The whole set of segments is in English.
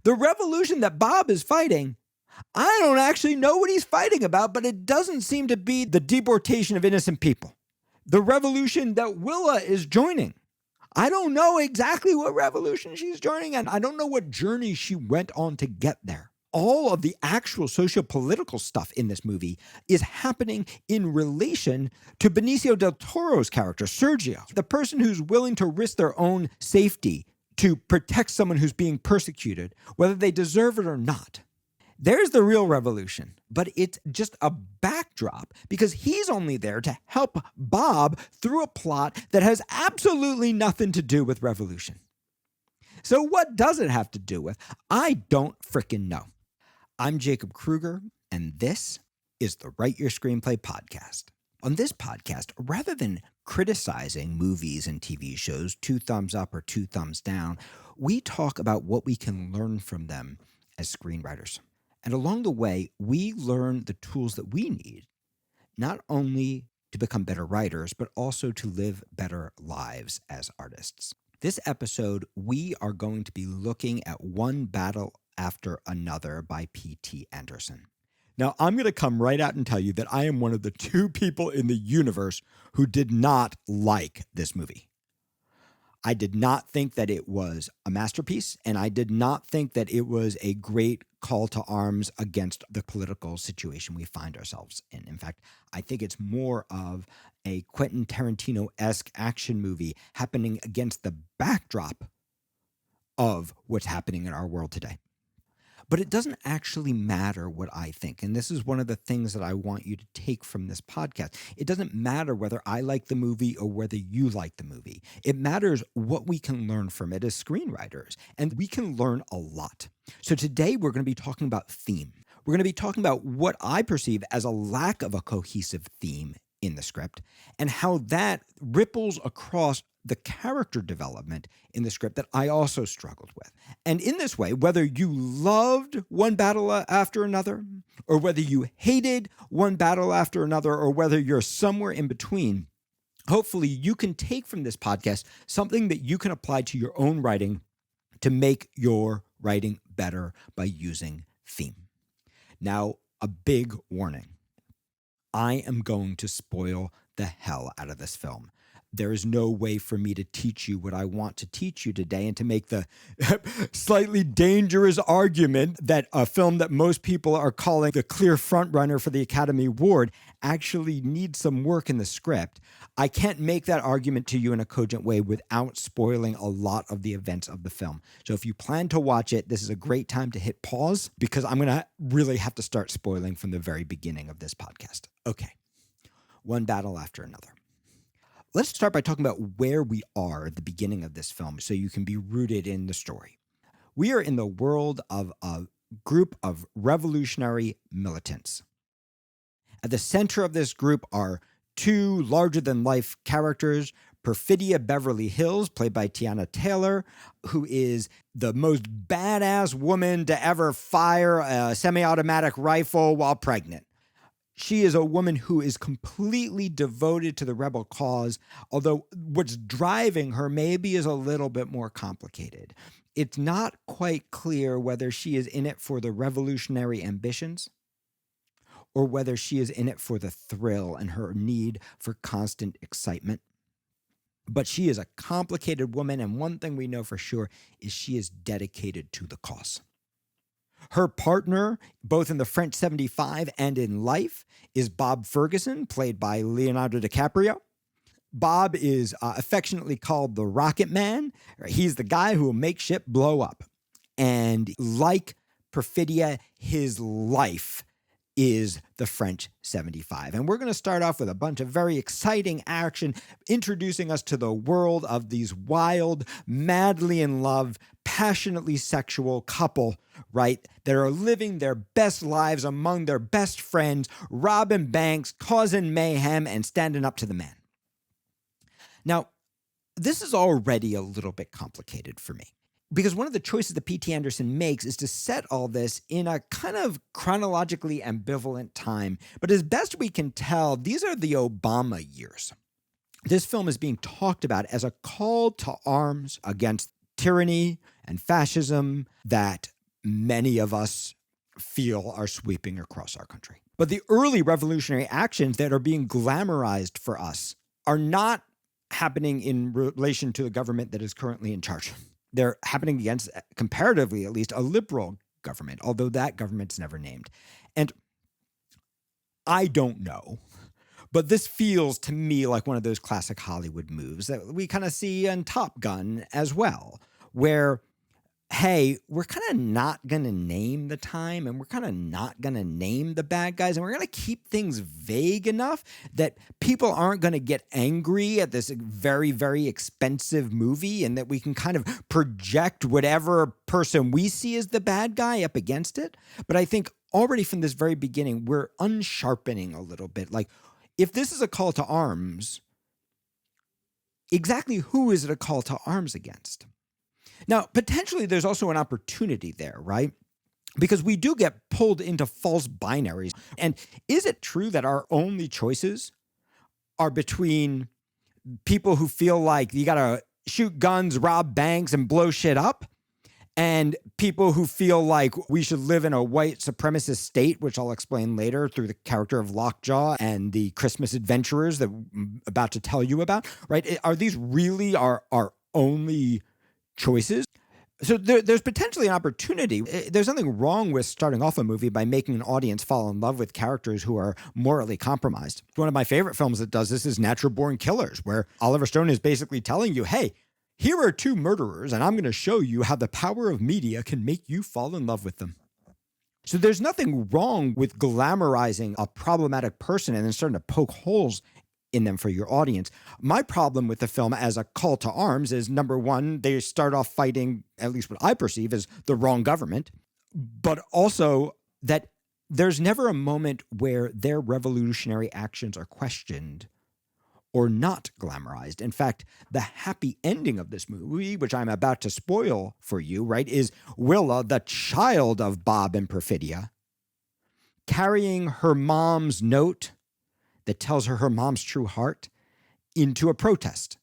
The revolution that Bob is fighting, I don't actually know what he's fighting about, but it doesn't seem to be the deportation of innocent people. The revolution that Willa is joining, I don't know exactly what revolution she's joining, and I don't know what journey she went on to get there. All of the actual socio-political stuff in this movie is happening in relation to Benicio del Toro's character, Sergio, the person who's willing to risk their own safety to protect someone who's being persecuted, whether they deserve it or not. There's the real revolution, but it's just a backdrop because he's only there to help Bob through a plot that has absolutely nothing to do with revolution. So what does it have to do with? I don't frickin' know. I'm Jacob Krueger, and this is the Write Your Screenplay podcast. On this podcast, rather than criticizing movies and TV shows, 2 thumbs up or 2 thumbs down, we talk about what we can learn from them as screenwriters. And along the way, we learn the tools that we need, not only to become better writers, but also to live better lives as artists. This episode, we are going to be looking at One Battle After Another by P.T. Anderson. Now, I'm going to come right out and tell you that I am one of the 2 people in the universe who did not like this movie. I did not think that it was a masterpiece, and I did not think that it was a great call to arms against the political situation we find ourselves in. In fact, I think it's more of a Quentin Tarantino-esque action movie happening against the backdrop of what's happening in our world today. But it doesn't actually matter what I think. And this is one of the things that I want you to take from this podcast. It doesn't matter whether I like the movie or whether you like the movie. It matters what we can learn from it as screenwriters. And we can learn a lot. So today we're going to be talking about theme. We're going to be talking about what I perceive as a lack of a cohesive theme in the script and how that ripples across the character development in the script that I also struggled with. And in this way, whether you loved One Battle After Another, or whether you hated One Battle After Another, or whether you're somewhere in between, hopefully you can take from this podcast something that you can apply to your own writing to make your writing better by using theme. Now, a big warning. I am going to spoil the hell out of this film. There is no way for me to teach you what I want to teach you today and to make the slightly dangerous argument that a film that most people are calling the clear frontrunner for the Academy Award actually needs some work in the script. I can't make that argument to you in a cogent way without spoiling a lot of the events of the film. So if you plan to watch it, this is a great time to hit pause because I'm going to really have to start spoiling from the very beginning of this podcast. Okay, One Battle After Another. Let's start by talking about where we are at the beginning of this film so you can be rooted in the story. We are in the world of a group of revolutionary militants. At the center of this group are 2 larger-than-life characters, Perfidia Beverly Hills, played by Tiana Taylor, who is the most badass woman to ever fire a semi-automatic rifle while pregnant. She is a woman who is completely devoted to the rebel cause, although what's driving her maybe is a little bit more complicated. It's not quite clear whether she is in it for the revolutionary ambitions or whether she is in it for the thrill and her need for constant excitement. But she is a complicated woman, and one thing we know for sure is she is dedicated to the cause. Her partner, both in the French 75 and in life, is Bob Ferguson, played by Leonardo DiCaprio. Bob is affectionately called the Rocket Man. He's the guy who will make shit blow up. And like Perfidia, his life is the French 75. And we're going to start off with a bunch of very exciting action, introducing us to the world of these wild, madly in love, passionately sexual couple, right, that are living their best lives among their best friends, robbing banks, causing mayhem, and standing up to the man. Now, this is already a little bit complicated for me. Because one of the choices that P.T. Anderson makes is to set all this in a kind of chronologically ambivalent time. But as best we can tell, these are the Obama years. This film is being talked about as a call to arms against tyranny and fascism that many of us feel are sweeping across our country. But the early revolutionary actions that are being glamorized for us are not happening in relation to the government that is currently in charge. They're happening against, comparatively at least, a liberal government, although that government's never named. And I don't know, but this feels to me like one of those classic Hollywood moves that we kind of see in Top Gun as well, where, hey, we're kind of not going to name the time and we're kind of not going to name the bad guys, and we're going to keep things vague enough that people aren't going to get angry at this very, very expensive movie, and that we can kind of project whatever person we see as the bad guy up against it. But I think already from this very beginning, we're unsharpening a little bit. Like, if this is a call to arms, exactly who is it a call to arms against? Now, potentially there's also an opportunity there, right? Because we do get pulled into false binaries. And is it true that our only choices are between people who feel like you got to shoot guns, rob banks, and blow shit up, and people who feel like we should live in a white supremacist state, which I'll explain later through the character of Lockjaw and the Christmas adventurers that I'm about to tell you about, right? Are these really our only choices? So there's potentially an opportunity. There's nothing wrong with starting off a movie by making an audience fall in love with characters who are morally compromised. One of my favorite films that does this is Natural Born Killers, where Oliver Stone is basically telling you, hey, here are two murderers, and I'm going to show you how the power of media can make you fall in love with them. So there's nothing wrong with glamorizing a problematic person and then starting to poke holes in them for your audience. My problem with the film as a call to arms is, number one, they start off fighting, at least what I perceive as the wrong government, but also that there's never a moment where their revolutionary actions are questioned or not glamorized. In fact, the happy ending of this movie, which I'm about to spoil for you, right, is Willa, the child of Bob and Perfidia, carrying her mom's note that tells her mom's true heart into a protest.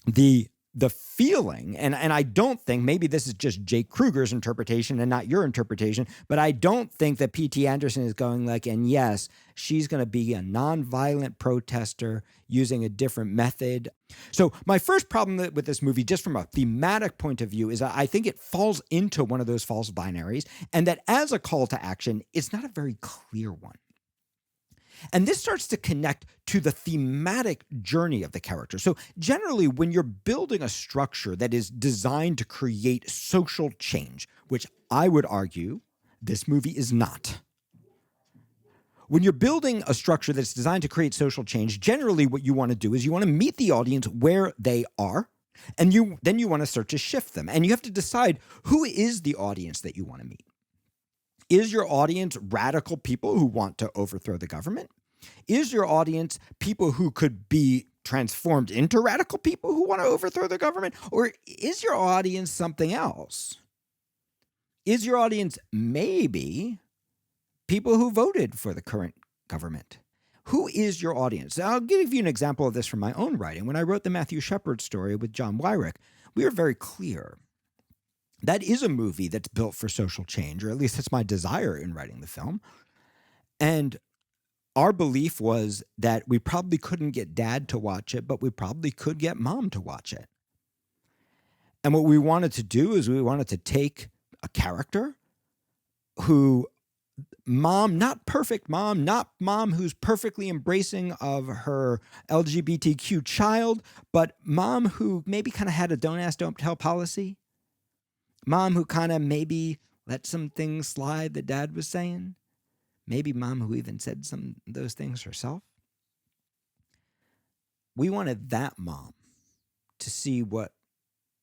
The feeling, and I don't think, maybe this is just Jake Krueger's interpretation and not your interpretation, but I don't think that P.T. Anderson is going like, and yes, she's going to be a nonviolent protester using a different method. So my first problem with this movie, just from a thematic point of view, is I think it falls into one of those false binaries, and that as a call to action, it's not a very clear one. And this starts to connect to the thematic journey of the character. So generally, when you're building a structure that is designed to create social change, which I would argue this movie is not. When you're building a structure that's designed to create social change, generally what you want to do is you want to meet the audience where they are, and then you want to start to shift them. And you have to decide, who is the audience that you want to meet? Is your audience radical people who want to overthrow the government? Is your audience people who could be transformed into radical people who want to overthrow the government? Or is your audience something else? Is your audience maybe people who voted for the current government? Who is your audience? I'll give you an example of this from my own writing. When I wrote the Matthew Shepard story with John Wyrick, we were very clear. That is a movie that's built for social change, or at least that's my desire in writing the film. And our belief was that we probably couldn't get dad to watch it, but we probably could get mom to watch it. And what we wanted to do is we wanted to take a character who, mom, not perfect mom, not mom who's perfectly embracing of her LGBTQ child, but mom who maybe kind of had a don't ask, don't tell policy. Mom who kind of maybe let some things slide that dad was saying. Maybe mom who even said some of those things herself. We wanted that mom to see what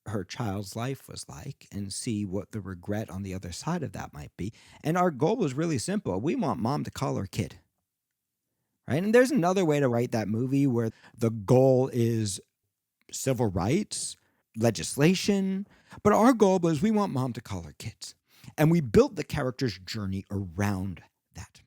her child's life was like and see what the regret on the other side of that might be. And our goal was really simple. We want mom to call her kid. Right? And there's another way to write that movie where the goal is civil rights, legislation, but our goal was we want mom to call her kids. And we built the character's journey around that.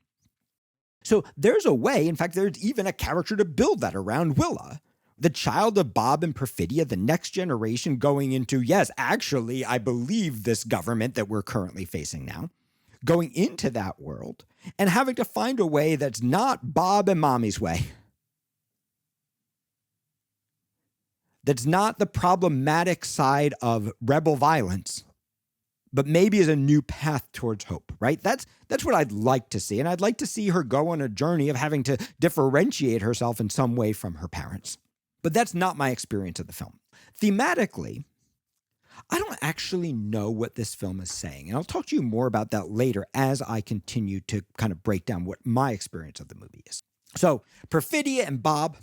So there's a way, in fact, there's even a character to build that around Willa, The child of Bob and Perfidia, the next generation going into, yes, actually, I believe this government that we're currently facing now, going into that world and having to find a way that's not Bob and Mommy's way. That's not the problematic side of rebel violence, but maybe is a new path towards hope, right? That's what I'd like to see. And I'd like to see her go on a journey of having to differentiate herself in some way from her parents. But that's not my experience of the film. Thematically, I don't actually know what this film is saying. And I'll talk to you more about that later as I continue to kind of break down what my experience of the movie is. So Perfidia and Bob,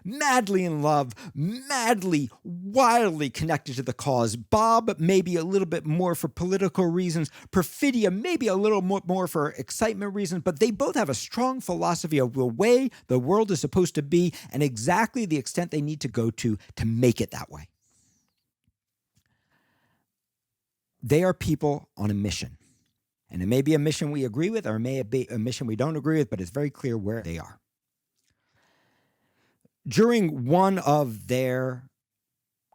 madly in love, madly, wildly connected to the cause. Bob maybe a little bit more for political reasons. Perfidia maybe a little more for excitement reasons, but they both have a strong philosophy of the way the world is supposed to be and exactly the extent they need to go to make it that way. They are people on a mission. And it may be a mission we agree with or it may be a mission we don't agree with, but it's very clear where they are. During one of their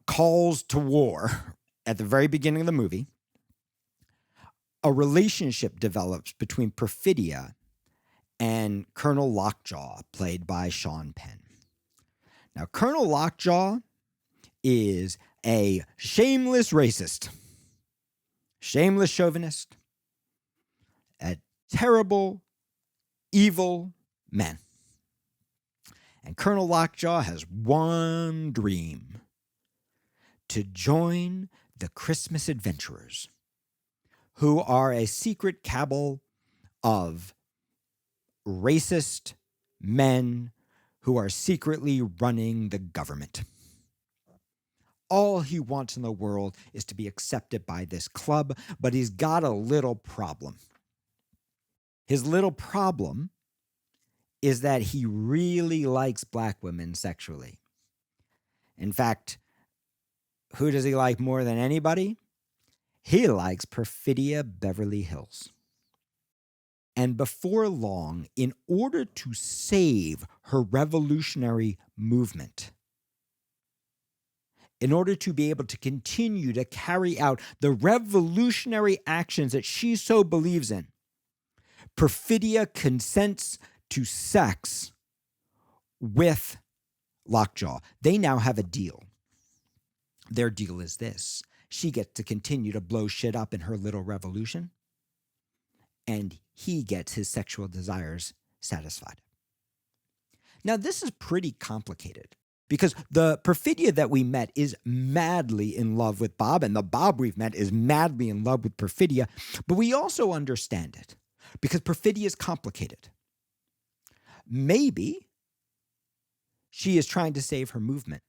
calls to war at the very beginning of the movie, a relationship develops between Perfidia and Colonel Lockjaw, played by Sean Penn. Now, Colonel Lockjaw is a shameless racist, shameless chauvinist, a terrible, evil man. And Colonel Lockjaw has one dream: to join the Christmas Adventurers, who are a secret cabal of racist men who are secretly running the government. All he wants in the world is to be accepted by this club, but he's got a little problem. His little problem is that he really likes black women sexually. In fact, who does he like more than anybody? He likes Perfidia Beverly Hills. And before long, in order to save her revolutionary movement, in order to be able to continue to carry out the revolutionary actions that she so believes in, Perfidia consents to sex with Lockjaw. They now have a deal. Their deal is this: she gets to continue to blow shit up in her little revolution, and he gets his sexual desires satisfied. Now, this is pretty complicated because the Perfidia that we met is madly in love with Bob, and the Bob we've met is madly in love with Perfidia, but we also understand it because Perfidia is complicated. Maybe she is trying to save her movement.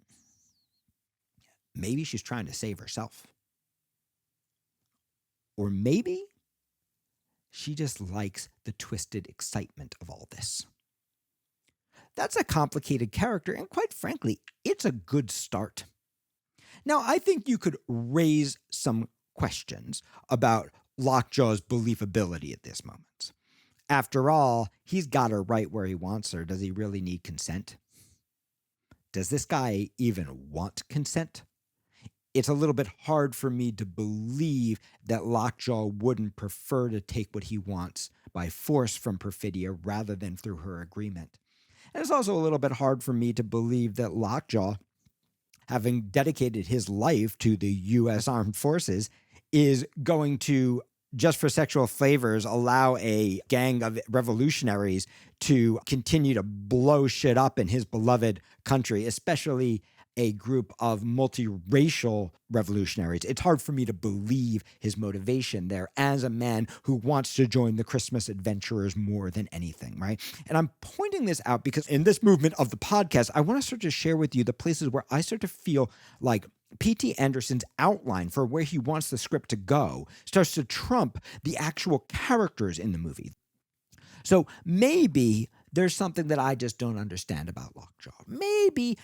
Maybe she's trying to save herself. Or maybe she just likes the twisted excitement of all this. That's a complicated character, and quite frankly, it's a good start. Now, I think you could raise some questions about Lockjaw's believability at this moment. After all, he's got her right where he wants her. Does he really need consent? Does this guy even want consent? It's a little bit hard for me to believe that Lockjaw wouldn't prefer to take what he wants by force from Perfidia rather than through her agreement. And it's also a little bit hard for me to believe that Lockjaw, having dedicated his life to the U.S. Armed Forces, is going to, just for sexual flavors, allow a gang of revolutionaries to continue to blow shit up in his beloved country, especially a group of multiracial revolutionaries. It's hard for me to believe his motivation there as a man who wants to join the Christmas Adventurers more than anything, right? And I'm pointing this out because in this movement of the podcast, I want to start to share with you the places where I start to feel like P.T. Anderson's outline for where he wants the script to go starts to trump the actual characters in the movie. So maybe there's something that I just don't understand about Lockjaw. Maybe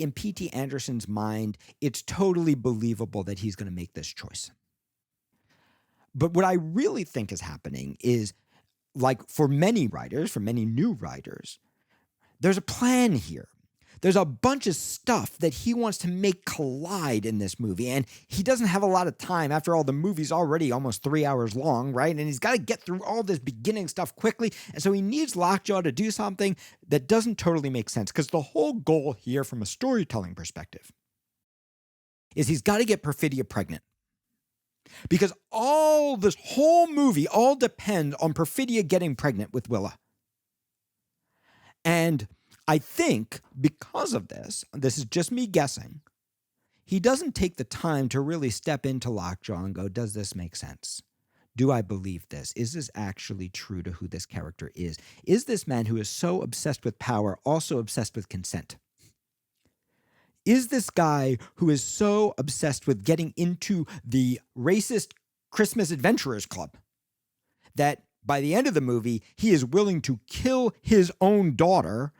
in P.T. Anderson's mind, it's totally believable that he's going to make this choice. But what I really think is happening is, like for many writers, for many new writers, there's a plan here. There's a bunch of stuff that he wants to make collide in this movie, and he doesn't have a lot of time. After all, the movie's already almost 3 hours long, right? And he's got to get through all this beginning stuff quickly, and so he needs Lockjaw to do something that doesn't totally make sense, because the whole goal here from a storytelling perspective is he's got to get Perfidia pregnant. Because all this whole movie all depends on Perfidia getting pregnant with Willa. And I think because of this is just me guessing, he doesn't take the time to really step into Lockjaw and go, does this make sense? Do I believe this? Is this actually true to who this character is? Is this man who is so obsessed with power also obsessed with consent? Is this guy who is so obsessed with getting into the racist Christmas Adventurers Club that by the end of the movie, he is willing to kill his own daughter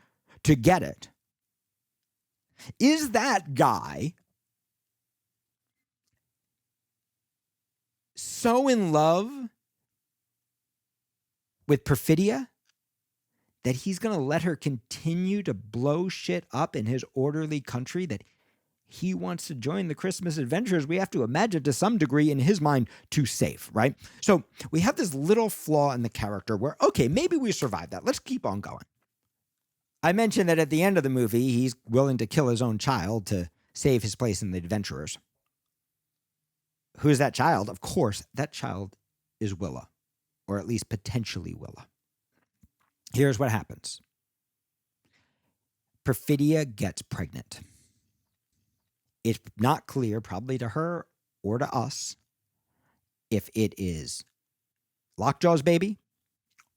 to get it? Is that guy so in love with Perfidia that he's going to let her continue to blow shit up in his orderly country that he wants to join the Christmas Adventurers? We have to imagine to some degree in his mind to save, right? So we have this little flaw in the character where, okay, maybe we survived that. Let's keep on going. I mentioned that at the end of the movie, he's willing to kill his own child to save his place in the Adventurers. Who's that child? Of course, that child is Willa, or at least potentially Willa. Here's what happens. Perfidia gets pregnant. It's not clear, probably to her or to us, if it is Lockjaw's baby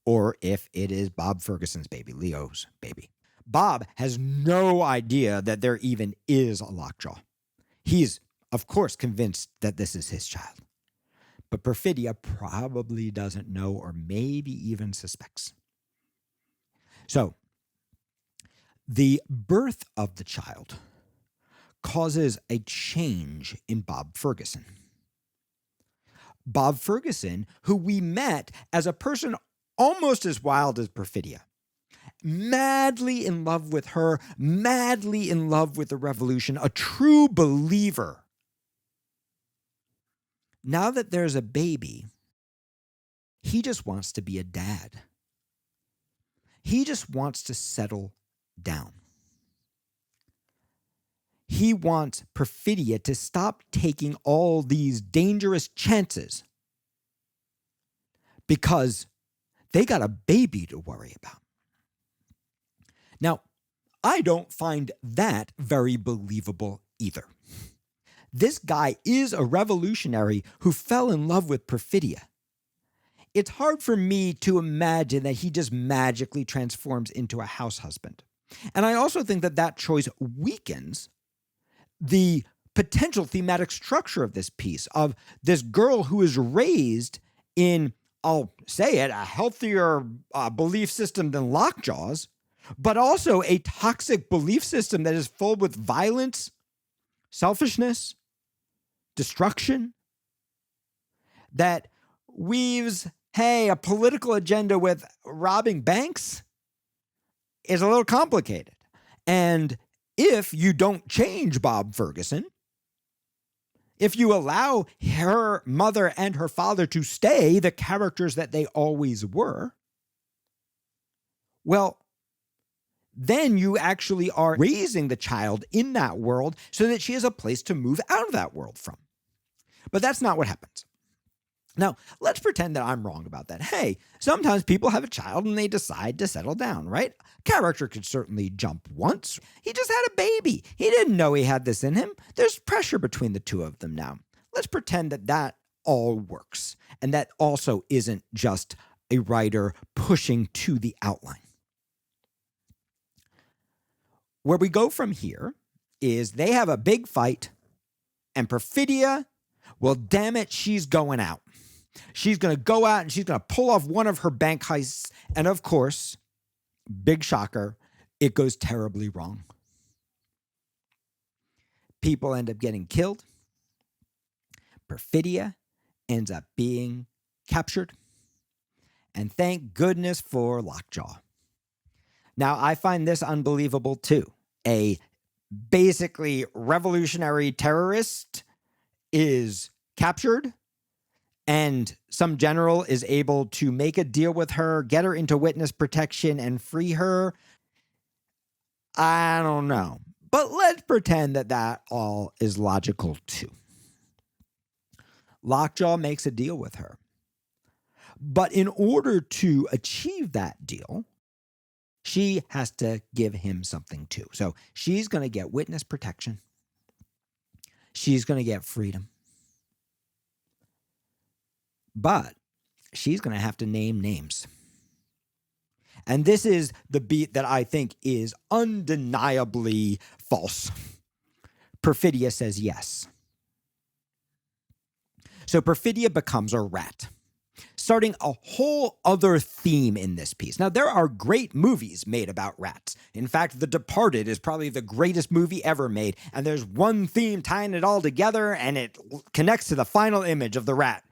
or if it is Bob Ferguson's baby, Leo's baby. Bob has no idea that there even is a Lockjaw. He's, of course, convinced that this is his child. But Perfidia probably doesn't know or maybe even suspects. So, the birth of the child causes a change in Bob Ferguson. Bob Ferguson, who we met as a person almost as wild as Perfidia, madly in love with her, madly in love with the revolution, a true believer. Now that there's a baby, he just wants to be a dad. He just wants to settle down. He wants Perfidia to stop taking all these dangerous chances because they got a baby to worry about. Now, I don't find that very believable either. This guy is a revolutionary who fell in love with Perfidia. It's hard for me to imagine that he just magically transforms into a house husband. And I also think that that choice weakens the potential thematic structure of this piece, of this girl who is raised in, I'll say it, a healthier belief system than Lockjaws, but also a toxic belief system that is full with violence, selfishness, destruction, that weaves, hey, a political agenda with robbing banks is a little complicated. And if you don't change Bob Ferguson, if you allow her mother and her father to stay the characters that they always were, well, then you actually are raising the child in that world so that she has a place to move out of that world from. But that's not what happens. Now, let's pretend that I'm wrong about that. Hey, sometimes people have a child and they decide to settle down, right? Character could certainly jump once. He just had a baby. He didn't know he had this in him. There's pressure between the two of them now. Let's pretend that that all works. And that also isn't just a writer pushing to the outline. Where we go from here is they have a big fight and Perfidia, well, damn it, she's going out. She's going to go out and she's going to pull off one of her bank heists. And of course, big shocker, it goes terribly wrong. People end up getting killed. Perfidia ends up being captured. And thank goodness for Lockjaw. Now, I find this unbelievable too. A basically revolutionary terrorist is captured, and some general is able to make a deal with her, get her into witness protection, and free her. I don't know. But let's pretend that that all is logical too. Lockjaw makes a deal with her. But in order to achieve that deal, she has to give him something too. So she's going to get witness protection. She's going to get freedom. But she's going to have to name names. And this is the beat that I think is undeniably false. Perfidia says yes. So Perfidia becomes a rat, starting a whole other theme in this piece. Now, there are great movies made about rats. In fact, The Departed is probably the greatest movie ever made, and there's one theme tying it all together, and it connects to the final image of the rat.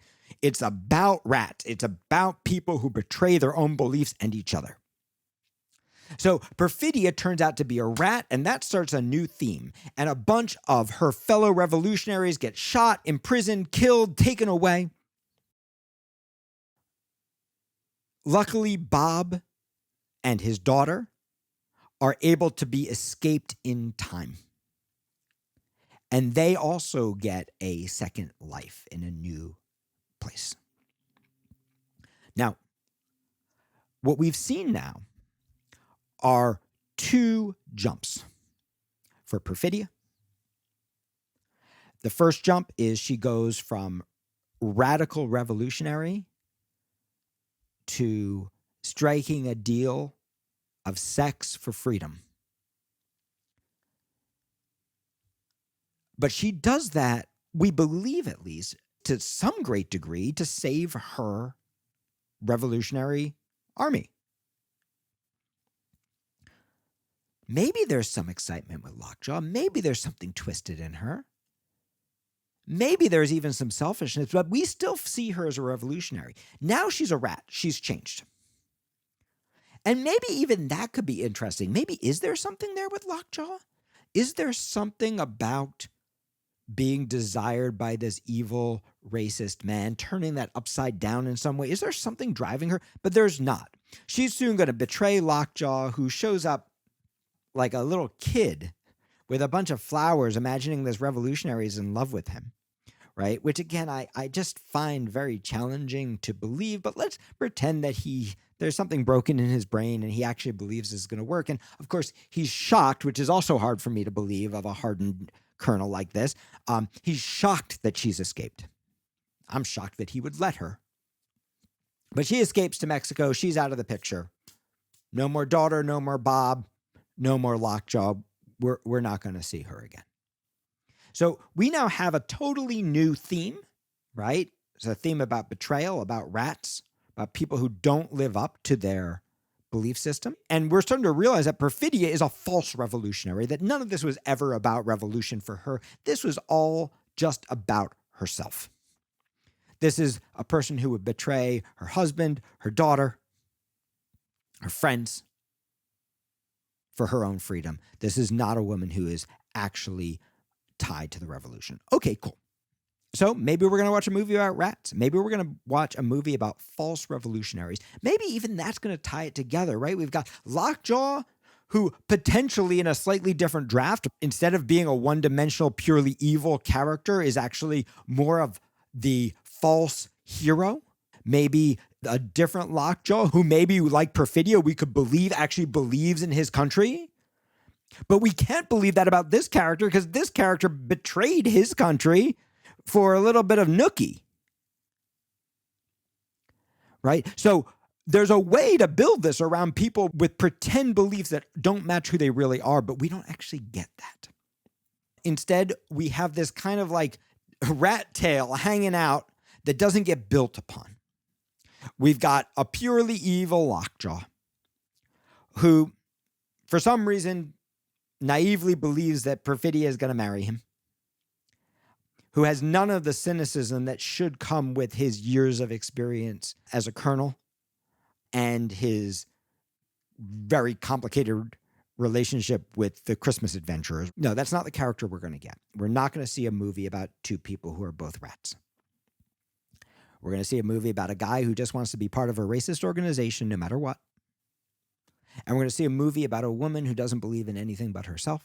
It's about rats. It's about people who betray their own beliefs and each other. So Perfidia turns out to be a rat, and that starts a new theme. And a bunch of her fellow revolutionaries get shot, imprisoned, killed, taken away. Luckily, Bob and his daughter are able to be escaped in time. And they also get a second life in a new place. Now, what we've seen now are two jumps for Perfidia. The first jump is she goes from radical revolutionary to striking a deal of sex for freedom. But she does that, we believe at least, to some great degree, to save her revolutionary army. Maybe there's some excitement with Lockjaw. Maybe there's something twisted in her. Maybe there's even some selfishness, but we still see her as a revolutionary. Now she's a rat. She's changed. And maybe even that could be interesting. Maybe is there something there with Lockjaw? Is there something about being desired by this evil, racist man, turning that upside down in some way? Is there something driving her? But there's not. She's soon going to betray Lockjaw, who shows up like a little kid with a bunch of flowers, imagining this revolutionary is in love with him, right? Which, again, I just find very challenging to believe, but let's pretend that there's something broken in his brain and he actually believes this is going to work. And, of course, he's shocked, which is also hard for me to believe of a hardened colonel like this. He's shocked that she's escaped. I'm shocked that he would let her. But she escapes to Mexico. She's out of the picture. No more daughter, no more Bob, no more Lockjaw. We're not going to see her again. So we now have a totally new theme, right? It's a theme about betrayal, about rats, about people who don't live up to their belief system. And we're starting to realize that Perfidia is a false revolutionary, that none of this was ever about revolution for her. This was all just about herself. This is a person who would betray her husband, her daughter, her friends for her own freedom. This is not a woman who is actually tied to the revolution. Okay, cool. So maybe we're going to watch a movie about rats. Maybe we're going to watch a movie about false revolutionaries. Maybe even that's going to tie it together, right? We've got Lockjaw, who potentially in a slightly different draft, instead of being a one-dimensional, purely evil character, is actually more of the false hero. Maybe a different Lockjaw, who maybe, like Perfidia, we could believe actually believes in his country. But we can't believe that about this character because this character betrayed his country for a little bit of nookie. Right? So there's a way to build this around people with pretend beliefs that don't match who they really are, but we don't actually get that. Instead, we have this kind of like rat tail hanging out that doesn't get built upon. We've got a purely evil Lockjaw who, for some reason, naively believes that Perfidia is going to marry him, who has none of the cynicism that should come with his years of experience as a colonel and his very complicated relationship with the Christmas adventurers. No, that's not the character we're going to get. We're not going to see a movie about two people who are both rats. We're going to see a movie about a guy who just wants to be part of a racist organization no matter what. And we're going to see a movie about a woman who doesn't believe in anything but herself,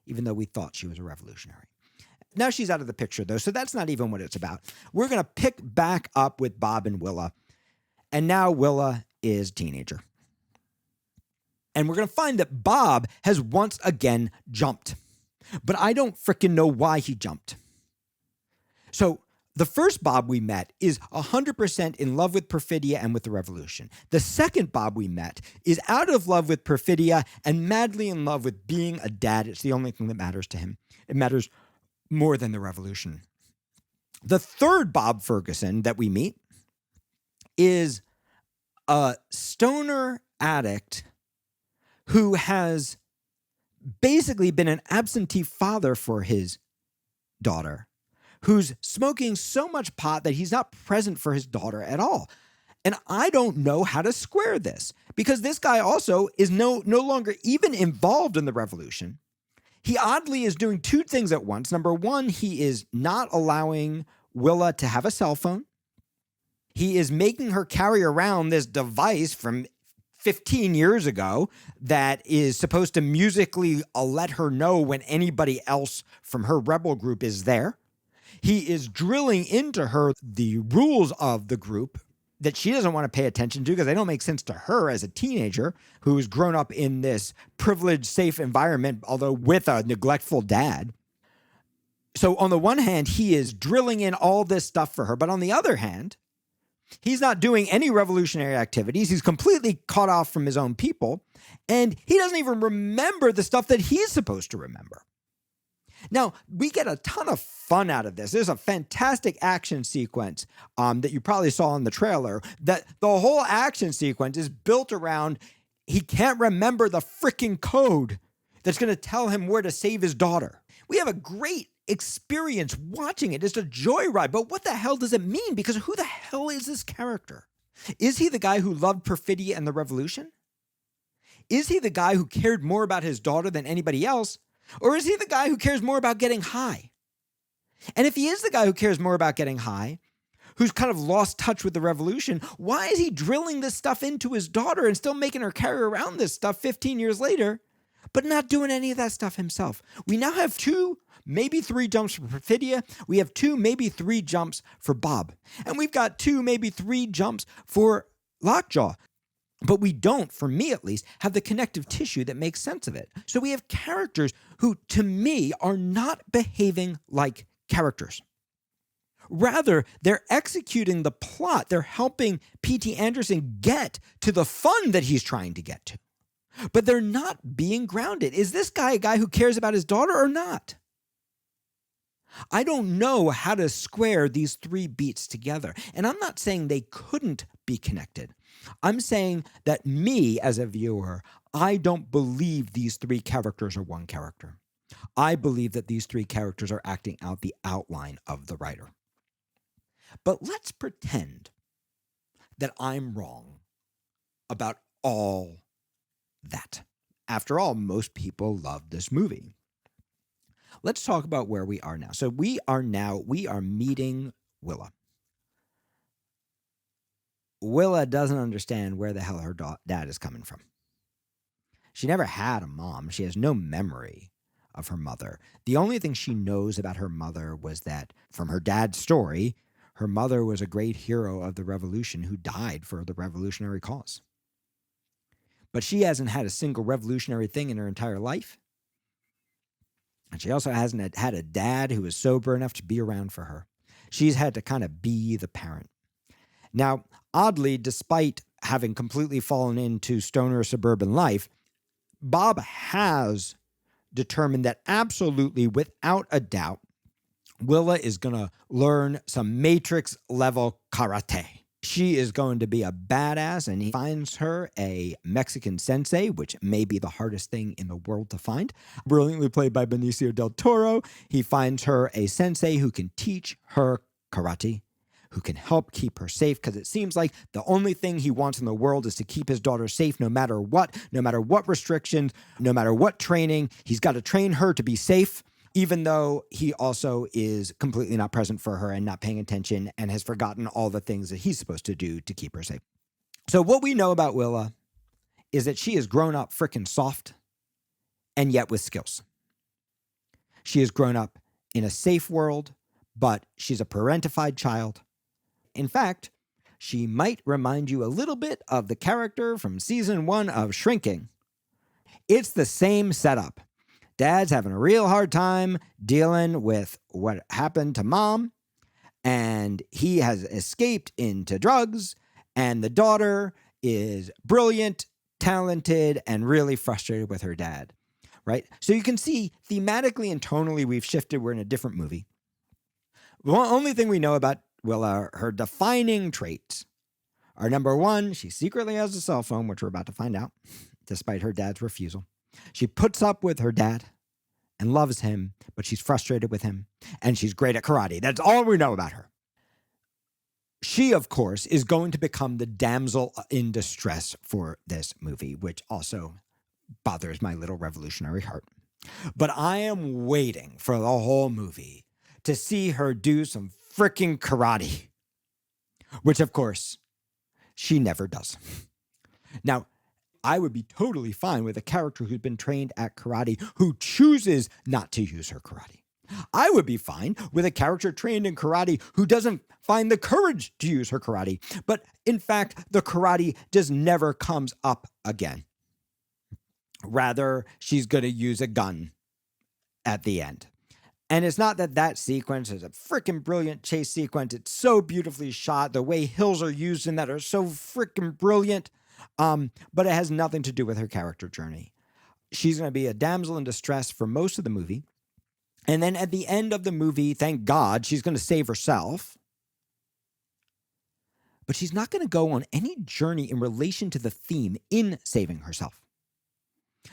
even though we thought she was a revolutionary. Now she's out of the picture, though, so that's not even what it's about. We're going to pick back up with Bob and Willa, and now Willa is a teenager. And we're going to find that Bob has once again jumped, but I don't frickin' know why he jumped. So the first Bob we met is 100% in love with Perfidia and with the revolution. The second Bob we met is out of love with Perfidia and madly in love with being a dad. It's the only thing that matters to him. It matters more than the revolution. The third Bob Ferguson that we meet is a stoner addict who has basically been an absentee father for his daughter, who's smoking so much pot that he's not present for his daughter at all. And I don't know how to square this, because this guy also is no longer even involved in the revolution. He oddly is doing two things at once. Number one, he is not allowing Willa to have a cell phone. He is making her carry around this device from 15 years ago that is supposed to musically let her know when anybody else from her rebel group is there. He is drilling into her the rules of the group that she doesn't want to pay attention to because they don't make sense to her as a teenager who's grown up in this privileged, safe environment, although with a neglectful dad. So on the one hand, he is drilling in all this stuff for her. But on the other hand, he's not doing any revolutionary activities. He's completely cut off from his own people. And he doesn't even remember the stuff that he's supposed to remember. Now, we get a ton of fun out of this. There's a fantastic action sequence that you probably saw in the trailer, that the whole action sequence is built around he can't remember the freaking code that's going to tell him where to save his daughter. We have a great experience watching it. It's a joyride, but what the hell does it mean? Because who the hell is this character? Is he the guy who loved Perfidia and the revolution? Is he the guy who cared more about his daughter than anybody else? Or is he the guy who cares more about getting high? And if he is the guy who cares more about getting high, who's kind of lost touch with the revolution, why is he drilling this stuff into his daughter and still making her carry around this stuff 15 years later, but not doing any of that stuff himself? We now have 2, maybe 3 jumps for Perfidia. We have 2, maybe 3 jumps for Bob. And we've got 2, maybe 3 jumps for Lockjaw. But we don't, for me at least, have the connective tissue that makes sense of it. So we have characters who, to me, are not behaving like characters. Rather, they're executing the plot. They're helping P.T. Anderson get to the fun that he's trying to get to. But they're not being grounded. Is this guy a guy who cares about his daughter or not? I don't know how to square these 3 beats together. And I'm not saying they couldn't be connected. I'm saying that me, as a viewer, I don't believe these 3 characters are one character. I believe that these 3 characters are acting out the outline of the writer. But let's pretend that I'm wrong about all that. After all, most people love this movie. Let's talk about where we are now. So we are meeting Willa. Willa doesn't understand where the hell her dad is coming from. She never had a mom. She has no memory of her mother. The only thing she knows about her mother was that from her dad's story, her mother was a great hero of the revolution who died for the revolutionary cause. But she hasn't had a single revolutionary thing in her entire life. And she also hasn't had a dad who was sober enough to be around for her. She's had to kind of be the parent. Now, oddly, despite having completely fallen into stoner suburban life, Bob has determined that absolutely, without a doubt, Willa is going to learn some Matrix-level karate. She is going to be a badass, and he finds her a Mexican sensei, which may be the hardest thing in the world to find. Brilliantly played by Benicio del Toro, he finds her a sensei who can teach her karate, who can help keep her safe, because it seems like the only thing he wants in the world is to keep his daughter safe no matter what restrictions, no matter what training. He's got to train her to be safe, even though he also is completely not present for her and not paying attention and has forgotten all the things that he's supposed to do to keep her safe. So what we know about Willa is that she has grown up freaking soft and yet with skills. She has grown up in a safe world, but she's a parentified child. In fact, she might remind you a little bit of the character from season 1 of Shrinking. It's the same setup. Dad's having a real hard time dealing with what happened to mom, and he has escaped into drugs, and the daughter is brilliant, talented, and really frustrated with her dad, right? So you can see thematically and tonally we've shifted. We're in a different movie. The only thing we know about Willa, her defining traits are, number 1, she secretly has a cell phone, which we're about to find out, despite her dad's refusal. She puts up with her dad and loves him, but she's frustrated with him, and she's great at karate. That's all we know about her. She, of course, is going to become the damsel in distress for this movie, which also bothers my little revolutionary heart. But I am waiting for the whole movie to see her do some freaking karate, which, of course, she never does. Now, I would be totally fine with a character who's been trained at karate who chooses not to use her karate. I would be fine with a character trained in karate who doesn't find the courage to use her karate. But in fact, the karate just never comes up again. Rather, she's going to use a gun at the end. And it's not that sequence is a freaking brilliant chase sequence. It's so beautifully shot. The way hills are used in that are so freaking brilliant. But it has nothing to do with her character journey. She's going to be a damsel in distress for most of the movie. And then at the end of the movie, thank God, she's going to save herself. But she's not going to go on any journey in relation to the theme in saving herself.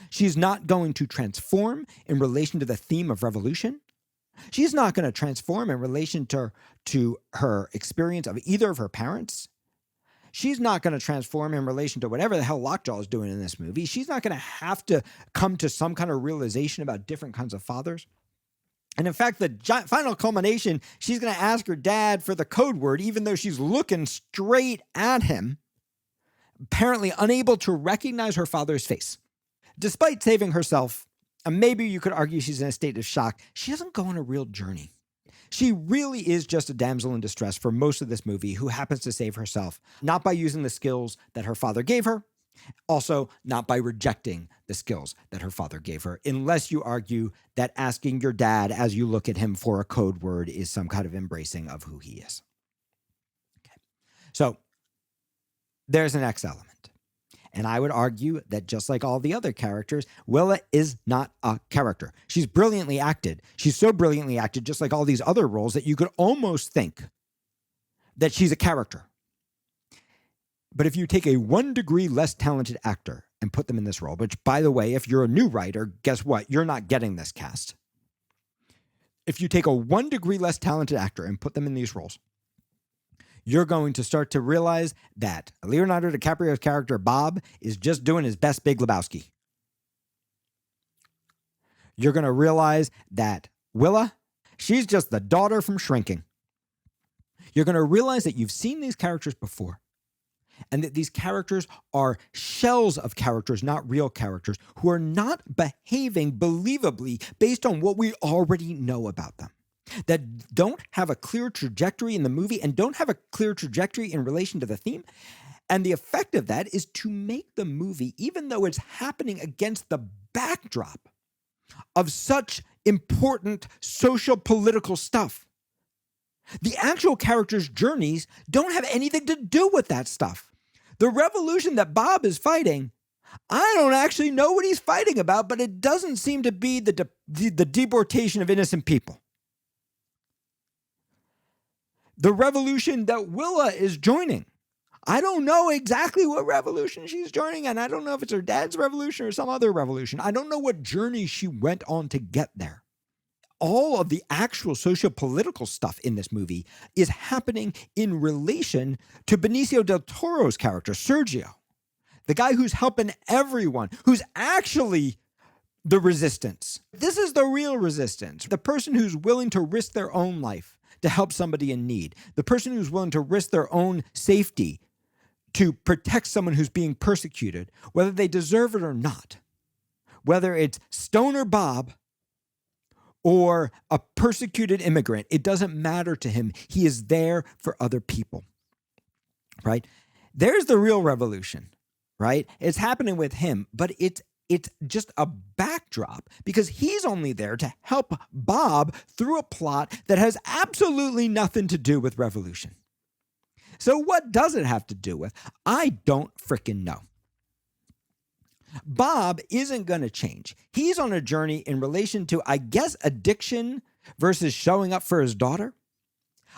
She's not going to transform in relation to the theme of revolution. She's not going to transform in relation to her experience of either of her parents. She's not going to transform in relation to whatever the hell Lockjaw is doing in this movie. She's not going to have to come to some kind of realization about different kinds of fathers. And in fact, the final culmination, she's going to ask her dad for the code word, even though she's looking straight at him, apparently unable to recognize her father's face. Despite saving herself, and maybe you could argue she's in a state of shock, she doesn't go on a real journey. She really is just a damsel in distress for most of this movie who happens to save herself, not by using the skills that her father gave her, also not by rejecting the skills that her father gave her, unless you argue that asking your dad as you look at him for a code word is some kind of embracing of who he is. Okay. So there's an X element. And I would argue that just like all the other characters, Willa is not a character. She's brilliantly acted. She's so brilliantly acted, just like all these other roles, that you could almost think that she's a character. But if you take a 1 degree less talented actor and put them in this role, which, by the way, if you're a new writer, guess what? You're not getting this cast. If you take a 1 degree less talented actor and put them in these roles, you're going to start to realize that Leonardo DiCaprio's character, Bob, is just doing his best Big Lebowski. You're going to realize that Willa, she's just the daughter from Shrinking. You're going to realize that you've seen these characters before, and that these characters are shells of characters, not real characters, who are not behaving believably based on what we already know about them. That don't have a clear trajectory in the movie and don't have a clear trajectory in relation to the theme. And the effect of that is to make the movie, even though it's happening against the backdrop of such important social political stuff, the actual characters' journeys don't have anything to do with that stuff. The revolution that Bob is fighting, I don't actually know what he's fighting about, but it doesn't seem to be the deportation of innocent people. The revolution that Willa is joining, I don't know exactly what revolution she's joining, and I don't know if it's her dad's revolution or some other revolution. I don't know what journey she went on to get there. all of the actual socio-political stuff in this movie is happening in relation to Benicio del Toro's character, Sergio, the guy who's helping everyone, who's actually the resistance. This is the real resistance. The person who's willing to risk their own life to help somebody in need. The person who's willing to risk their own safety to protect someone who's being persecuted, whether they deserve it or not. Whether it's Stoner Bob or a persecuted immigrant, it doesn't matter to him. He is there for other people, right? There's the real revolution, right? It's happening with him, but it's just a backdrop because he's only there to help Bob through a plot that has absolutely nothing to do with revolution. So what does it have to do with? I don't frickin' know. Bob isn't going to change. He's on a journey in relation to, I guess, addiction versus showing up for his daughter.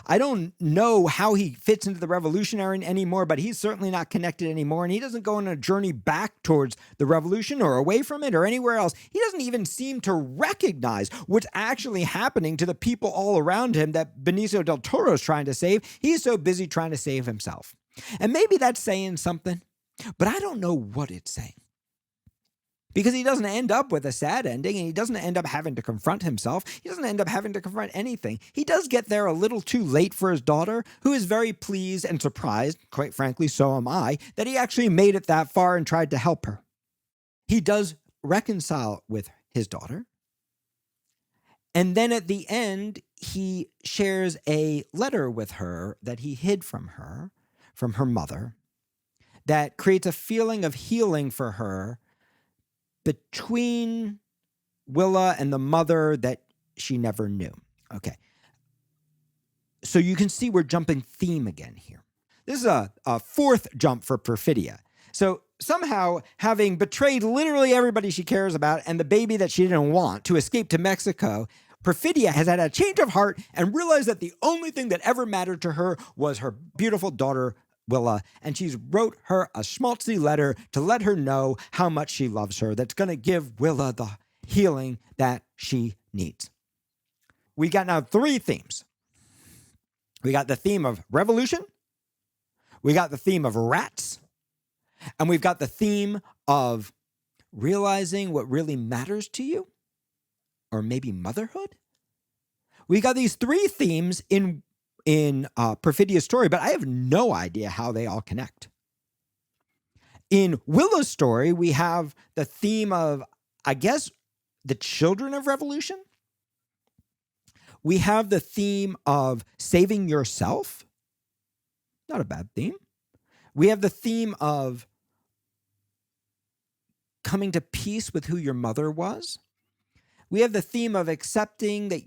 I don't know how he fits into the Revolutionary anymore, but he's certainly not connected anymore. And he doesn't go on a journey back towards the revolution or away from it or anywhere else. He doesn't even seem to recognize what's actually happening to the people all around him that Benicio del Toro is trying to save. He's so busy trying to save himself. And maybe that's saying something, but I don't know what it's saying. Because he doesn't end up with a sad ending, and he doesn't end up having to confront himself. He doesn't end up having to confront anything. He does get there a little too late for his daughter, who is very pleased and surprised, quite frankly, so am I, that he actually made it that far and tried to help her. He does reconcile with his daughter. And then at the end, he shares a letter with her that he hid from her mother, that creates a feeling of healing for her between Willa and the mother that she never knew. Okay. So you can see we're jumping theme again here. This is a fourth jump for Perfidia. So somehow, having betrayed literally everybody she cares about and the baby that she didn't want to escape to Mexico, Perfidia has had a change of heart and realized that the only thing that ever mattered to her was her beautiful daughter, Willa, and she's wrote her a schmaltzy letter to let her know how much she loves her. That's going to give Willa the healing that she needs. We got now three themes. We got the theme of revolution. We got the theme of rats. And we've got the theme of realizing what really matters to you, or maybe motherhood. We got these three themes in Perfidia's story, but I have no idea how they all connect. In Willa's story, we have the theme of, I guess, the children of revolution. We have the theme of saving yourself. Not a bad theme. We have the theme of coming to peace with who your mother was. We have the theme of accepting that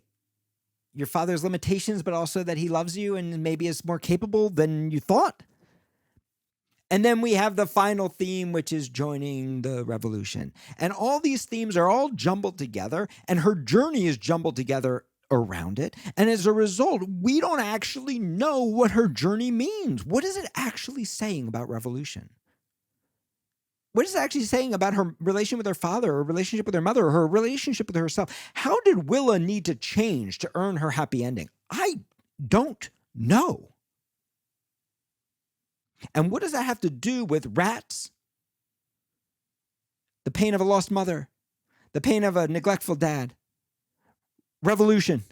your father's limitations, but also that he loves you and maybe is more capable than you thought. And then we have the final theme, which is joining the revolution. And all these themes are all jumbled together, and her journey is jumbled together around it. And as a result, we don't actually know what her journey means. What is it actually saying about revolution? What is it actually saying about her relation with her father, or relationship with her mother, or her relationship with herself? How did Willa need to change to earn her happy ending? I don't know. And what does that have to do with rats? The pain of a lost mother, the pain of a neglectful dad, revolution?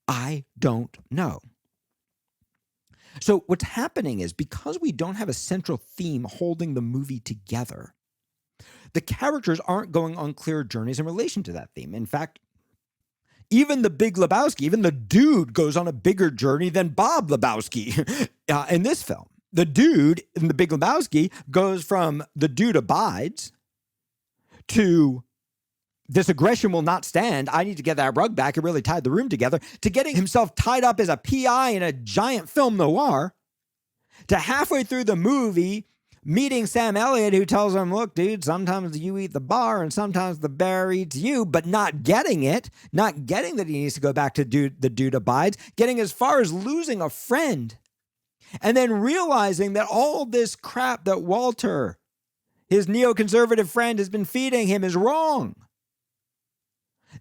I don't know. So what's happening is, because we don't have a central theme holding the movie together, the characters aren't going on clear journeys in relation to that theme. In fact, even the big Lebowski, even the dude goes on a bigger journey than Bob Lebowski in this film. The dude in the big Lebowski goes from the dude abides to this aggression will not stand, I need to get that rug back, it really tied the room together, to getting himself tied up as a PI in a giant film noir, to halfway through the movie meeting Sam Elliott, who tells him, look, dude, sometimes you eat the bar and sometimes the bear eats you, but not getting it, not getting that he needs to go back to the dude abides, getting as far as losing a friend, and then realizing that all this crap that Walter, his neoconservative friend, has been feeding him is wrong.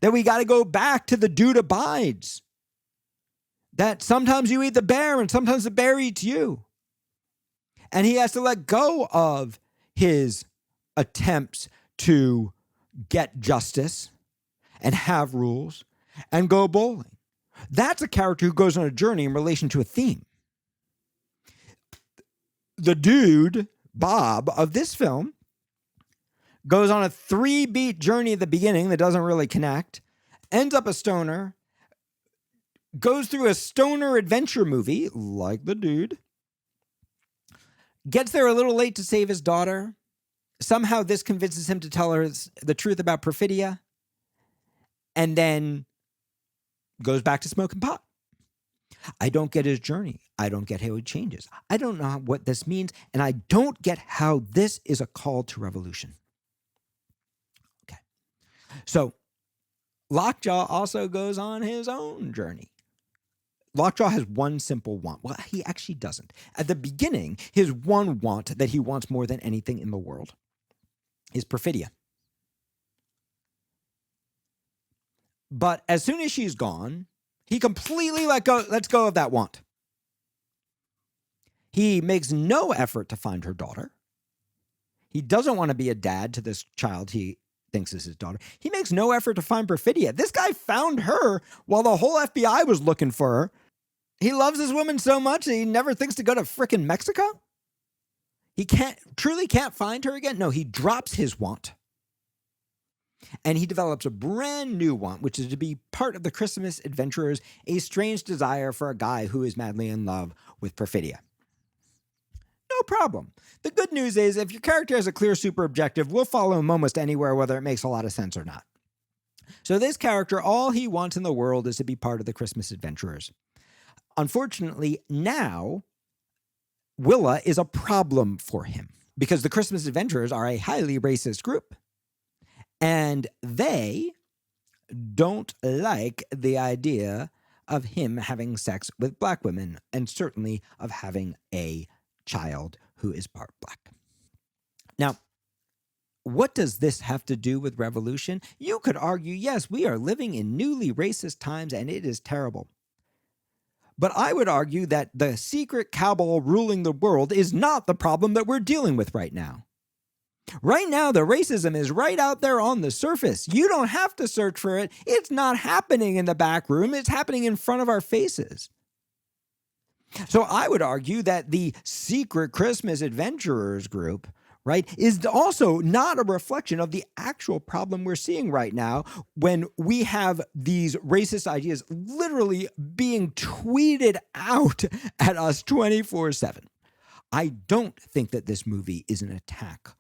that we got to go back to the dude abides, that sometimes you eat the bear and sometimes the bear eats you. And he has to let go of his attempts to get justice and have rules and go bowling. That's a character who goes on a journey in relation to a theme. The dude, Bob, of this film goes on a 3-beat journey at the beginning that doesn't really connect, ends up a stoner, goes through a stoner adventure movie, like the dude, gets there a little late to save his daughter. Somehow this convinces him to tell her the truth about Perfidia, and then goes back to smoking pot. I don't get his journey. I don't get how he changes. I don't know what this means, and I don't get how this is a call to revolution. Okay. So Lockjaw also goes on his own journey. Lockjaw has one simple want. Well, he actually doesn't. At the beginning, his one want that he wants more than anything in the world is Perfidia. But as soon as she's gone, he completely lets go of that want. He makes no effort to find her daughter. He doesn't want to be a dad to this child he thinks is his daughter. He makes no effort to find Perfidia. This guy found her while the whole FBI was looking for her. He loves this woman so much that he never thinks to go to frickin' Mexico. He truly can't find her again. No, he drops his want. And he develops a brand new want, which is to be part of the Christmas adventurers, a strange desire for a guy who is madly in love with Perfidia. No problem. The good news is, if your character has a clear super objective, we'll follow him almost anywhere, whether it makes a lot of sense or not. So this character, all he wants in the world is to be part of the Christmas adventurers. Unfortunately, now, Willa is a problem for him because the Christmas adventurers are a highly racist group. And they don't like the idea of him having sex with black women, and certainly of having a child who is part black. Now, what does this have to do with revolution? You could argue, yes, we are living in newly racist times and it is terrible. But I would argue that the secret cabal ruling the world is not the problem that we're dealing with right now. Right now, the racism is right out there on the surface. You don't have to search for it. It's not happening in the back room. It's happening in front of our faces. So I would argue that the secret Christmas adventurers group, right, is also not a reflection of the actual problem we're seeing right now when we have these racist ideas literally being tweeted out at us 24/7. I don't think that this movie is an attack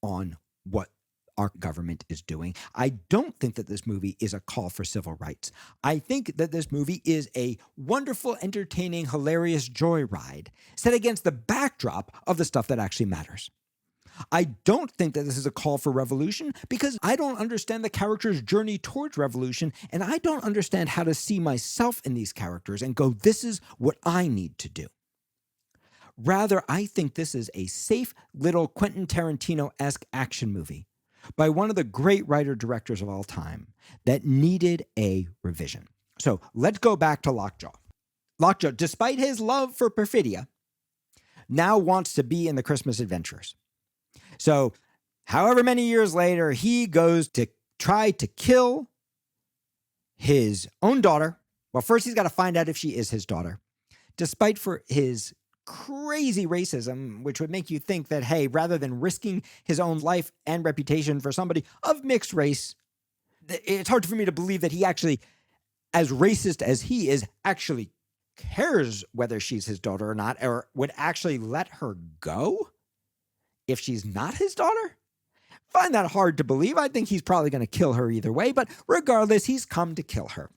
on what our government is doing. I don't think that this movie is a call for civil rights. I think that this movie is a wonderful, entertaining, hilarious joyride set against the backdrop of the stuff that actually matters. I don't think that this is a call for revolution because I don't understand the character's journey towards revolution, and I don't understand how to see myself in these characters and go, this is what I need to do. Rather, I think this is a safe little Quentin Tarantino-esque action movie by one of the great writer-directors of all time that needed a revision. So let's go back to Lockjaw. Lockjaw, despite his love for Perfidia, now wants to be in the Christmas adventures. So however many years later, he goes to try to kill his own daughter. Well, first he's got to find out if she is his daughter, despite for his crazy racism, which would make you think that, hey, rather than risking his own life and reputation for somebody of mixed race, it's hard for me to believe that he actually, as racist as he is, actually cares whether she's his daughter or not, or would actually let her go if she's not his daughter. Find that hard to believe. I think he's probably going to kill her either way, but regardless, he's come to kill her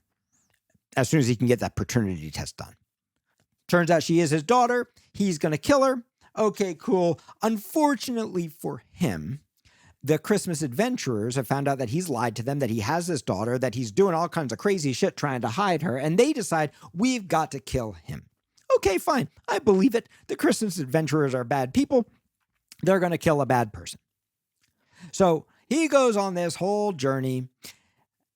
as soon as he can get that paternity test done. Turns out she is his daughter. He's going to kill her. Okay, cool. Unfortunately for him, the Christmas adventurers have found out that he's lied to them, that he has this daughter, that he's doing all kinds of crazy shit trying to hide her, and they decide, we've got to kill him. Okay, fine. I believe it. The Christmas adventurers are bad people. They're going to kill a bad person. So he goes on this whole journey.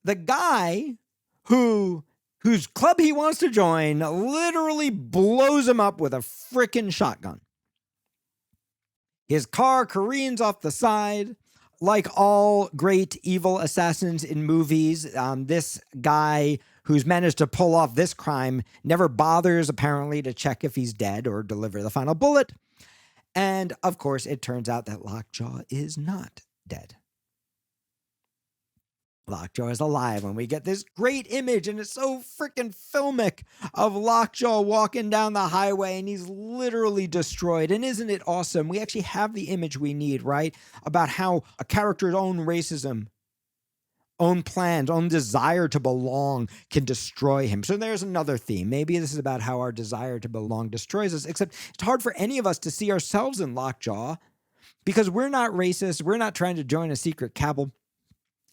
the guy whose club he wants to join literally blows him up with a frickin' shotgun. His car careens off the side. Like all great evil assassins in movies, this guy who's managed to pull off this crime never bothers, apparently, to check if he's dead or deliver the final bullet. And, of course, it turns out that Lockjaw is not dead. Lockjaw is alive, and we get this great image, and it's so freaking filmic, of Lockjaw walking down the highway, and he's literally destroyed. And isn't it awesome? We actually have the image we need, right? About how a character's own racism, own plans, own desire to belong can destroy him. So there's another theme. Maybe this is about how our desire to belong destroys us, except it's hard for any of us to see ourselves in Lockjaw because we're not racist. We're not trying to join a secret cabal.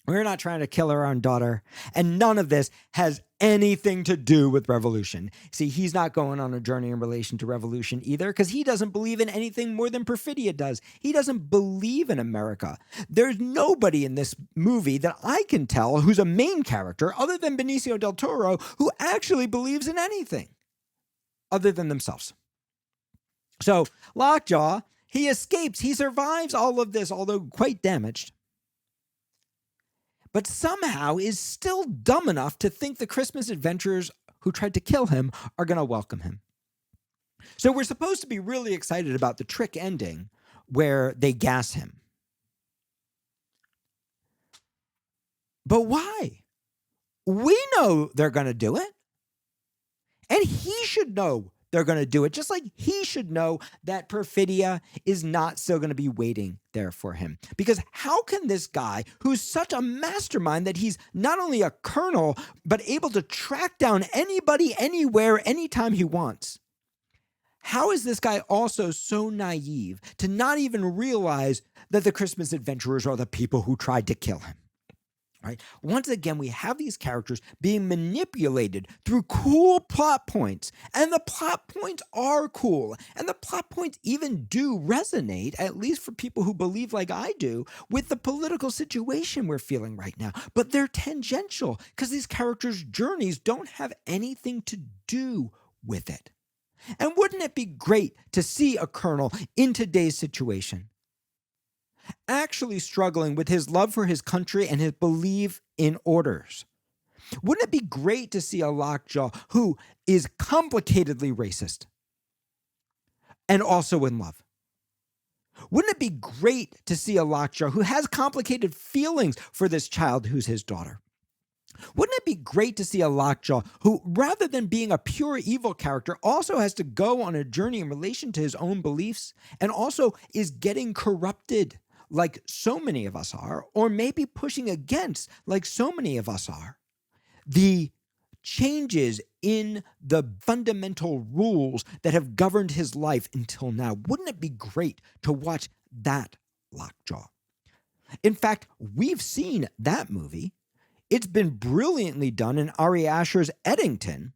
We're not trying to kill our own daughter. And none of this has anything to do with revolution. See, he's not going on a journey in relation to revolution either because he doesn't believe in anything more than Perfidia does. He doesn't believe in America. There's nobody in this movie that I can tell who's a main character other than Benicio del Toro who actually believes in anything other than themselves. So Lockjaw, he escapes. He survives all of this, although quite damaged. But somehow is still dumb enough to think the Christmas adventurers who tried to kill him are going to welcome him. So we're supposed to be really excited about the trick ending where they gas him. But why? We know they're going to do it. And he should know they're going to do it, just like he should know that Perfidia is not still going to be waiting there for him. Because how can this guy, who's such a mastermind that he's not only a colonel, but able to track down anybody, anywhere, anytime he wants, how is this guy also so naive to not even realize that the Christmas adventurers are the people who tried to kill him? Right? Once again, we have these characters being manipulated through cool plot points. And the plot points are cool. And the plot points even do resonate, at least for people who believe like I do, with the political situation we're feeling right now. But they're tangential because these characters' journeys don't have anything to do with it. And wouldn't it be great to see a colonel in today's situation actually struggling with his love for his country and his belief in orders? Wouldn't it be great to see a Lockjaw who is complicatedly racist and also in love? Wouldn't it be great to see a Lockjaw who has complicated feelings for this child who's his daughter? Wouldn't it be great to see a Lockjaw who, rather than being a pure evil character, also has to go on a journey in relation to his own beliefs and also is getting corrupted like so many of us are, or maybe pushing against like so many of us are, the changes in the fundamental rules that have governed his life until now? Wouldn't it be great to watch that Lockjaw? In fact, we've seen that movie. It's been brilliantly done in Ari Aster's Eddington.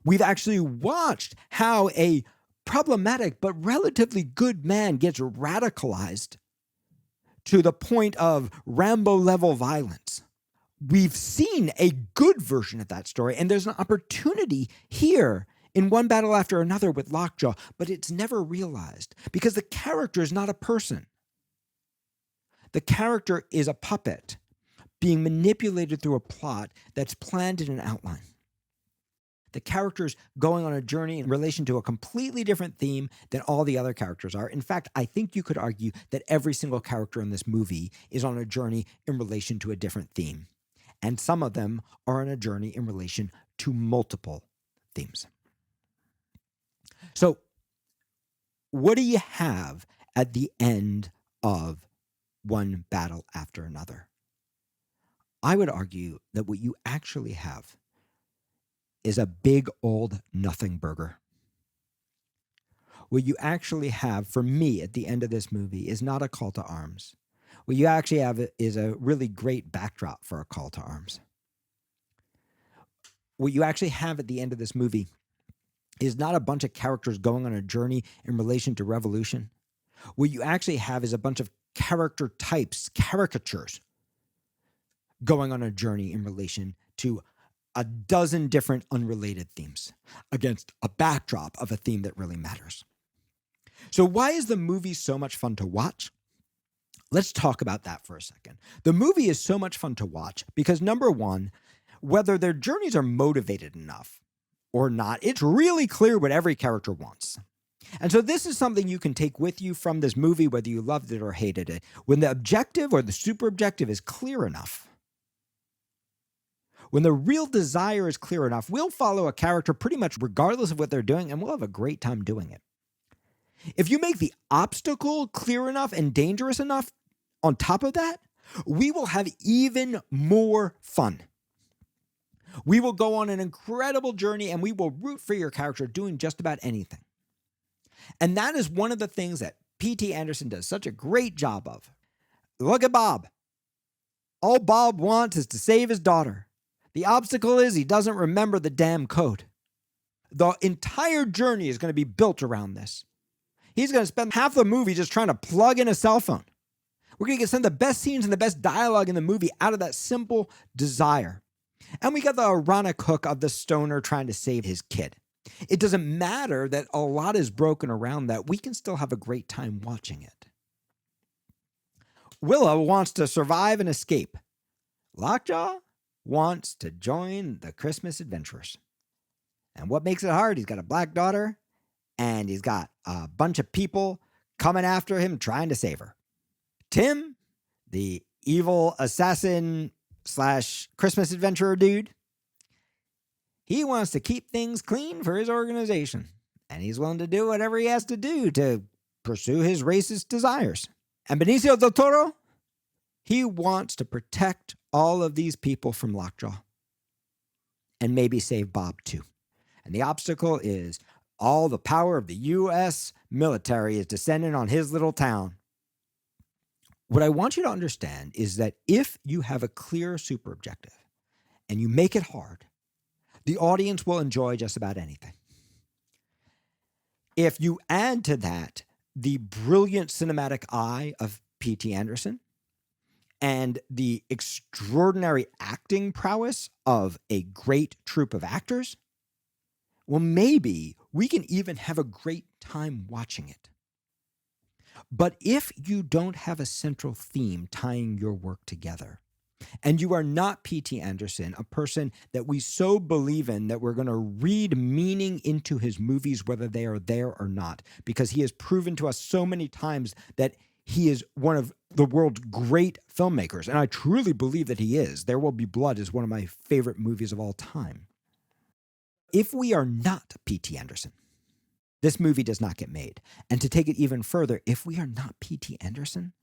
We've actually watched how a problematic but relatively good man gets radicalized to the point of Rambo-level violence. We've seen a good version of that story, and there's an opportunity here in One Battle After Another with Lockjaw, but it's never realized because the character is not a person. The character is a puppet being manipulated through a plot that's planned in an outline. The character's going on a journey in relation to a completely different theme than all the other characters are. In fact, I think you could argue that every single character in this movie is on a journey in relation to a different theme. And some of them are on a journey in relation to multiple themes. So, what do you have at the end of One Battle After Another? I would argue that what you actually have is a big old nothing burger. What you actually have, for me, at the end of this movie is not a call to arms. What you actually have is a really great backdrop for a call to arms. What you actually have at the end of this movie is not a bunch of characters going on a journey in relation to revolution. What you actually have is a bunch of character types, caricatures, going on a journey in relation to a dozen different unrelated themes against a backdrop of a theme that really matters. So why is the movie so much fun to watch? Let's talk about that for a second. The movie is so much fun to watch because, number one, whether their journeys are motivated enough or not, it's really clear what every character wants. And so this is something you can take with you from this movie, whether you loved it or hated it. When the objective or the super objective is clear enough, when the real desire is clear enough, we'll follow a character pretty much regardless of what they're doing, and we'll have a great time doing it. If you make the obstacle clear enough and dangerous enough, on top of that, we will have even more fun. We will go on an incredible journey and we will root for your character doing just about anything. And that is one of the things that P.T. Anderson does such a great job of. Look at Bob. All Bob wants is to save his daughter. The obstacle is he doesn't remember the damn code. The entire journey is going to be built around this. He's going to spend half the movie just trying to plug in a cell phone. We're going to get some of the best scenes and the best dialogue in the movie out of that simple desire. And we got the ironic hook of the stoner trying to save his kid. It doesn't matter that a lot is broken around that. We can still have a great time watching it. Willa wants to survive and escape. Lockjaw wants to join the Christmas adventurers. And what makes it hard? He's got a black daughter and he's got a bunch of people coming after him trying to save her. Tim, the evil assassin / Christmas adventurer dude, he wants to keep things clean for his organization, and he's willing to do whatever he has to do to pursue his racist desires. And Benicio del Toro, he wants to protect all of these people from Lockjaw and maybe save Bob too. And the obstacle is all the power of the U.S. military is descending on his little town. What I want you to understand is that if you have a clear super objective and you make it hard, the audience will enjoy just about anything. If you add to that the brilliant cinematic eye of P.T. Anderson and the extraordinary acting prowess of a great troupe of actors, well, maybe we can even have a great time watching it. But if you don't have a central theme tying your work together, and you are not P.T. Anderson, a person that we so believe in that we're going to read meaning into his movies, whether they are there or not, because he has proven to us so many times that he is one of the world's great filmmakers. And I truly believe that he is. There Will Be Blood is one of my favorite movies of all time. If we are not P.T. Anderson, this movie does not get made. And to take it even further, if we are not P.T. Anderson,